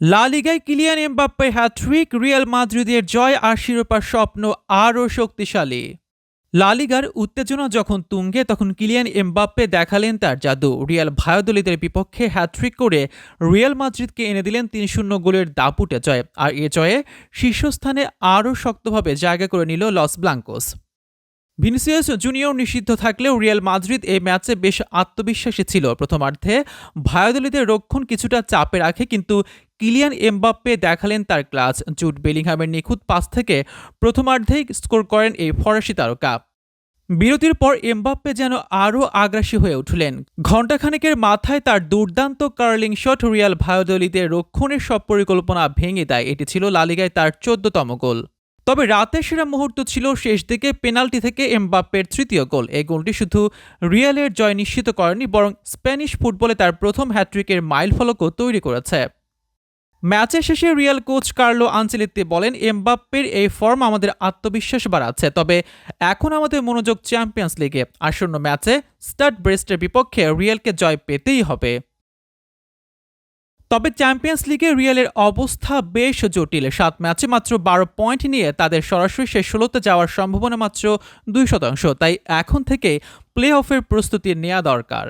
লা লিগায় কিলিয়ান এমবাপ্পের hat trick, Real মাদ্রিদের জয় আর শিরোপার স্বপ্ন আরও শক্তিশালী। লা লিগার উত্তেজনা যখন তুঙ্গে, তখন কিলিয়ান এমবাপ্পে দেখালেন তার জাদু। রিয়াল ভায়োদলিদের বিপক্ষে হ্যাটট্রিক করে রিয়াল মাদ্রিদকে এনে দিলেন ৩-০ গোলের দাপুটে জয়। আর এ জয়ে শীর্ষস্থানে আরও শক্তভাবে জায়গা করে নিল লস ব্লাঙ্কোস। ভিনিসিয়াস জুনিয়র নিষিদ্ধ থাকলেও রিয়াল মাদ্রিদ এই ম্যাচে বেশ আত্মবিশ্বাসী ছিল। প্রথমার্ধে ভায়োদলিদের রক্ষণ কিছুটা চাপে রাখে, কিন্তু কিলিয়ান এমবাপ্পে দেখালেন তার ক্লাস। জুড বেলিংহামের নিখুঁত পাস থেকে প্রথমার্ধেই স্কোর করেন এই ফরাসি তারকা। বিরতির পর এমবাপ্পে যেন আরও আগ্রাসী হয়ে উঠলেন। ঘণ্টাখানেকের মাথায় তার দুর্দান্ত কার্লিং শট রিয়াল ভায়োদলিদের রক্ষণের সব পরিকল্পনা ভেঙে দেয়। এটি ছিল লা লিগায় তার ১৪তম গোল। তবে রাতের সেরা মুহূর্ত ছিল শেষ দিকে পেনাল্টি থেকে এমবাপ্পের তৃতীয় গোল। এই গোলটি শুধু রিয়ালের জয় নিশ্চিত করেনি, বরং স্প্যানিশ ফুটবলে তার প্রথম হ্যাটট্রিকের মাইলফলকও তৈরি করেছে। ম্যাচের শেষে রিয়াল কোচ কার্লো আনচেলত্তি বলেন, এমবাপ্পের এই ফর্ম আমাদের আত্মবিশ্বাস বাড়াচ্ছে, তবে এখন আমাদের মনোযোগ চ্যাম্পিয়ন্স লিগে। আসন্ন ম্যাচে স্টাড ব্রেস্টের বিপক্ষে রিয়ালকে জয় পেতেই হবে। তবে চ্যাম্পিয়ন্স লিগে রিয়ালের অবস্থা বেশ জটিল। ৭ ম্যাচে মাত্র ১২ পয়েন্ট নিয়ে তাদের সরাসরি শেষ ১৬তে যাওয়ার সম্ভাবনা মাত্র ২%। তাই এখন থেকে প্লে অফের প্রস্তুতি নেওয়া দরকার।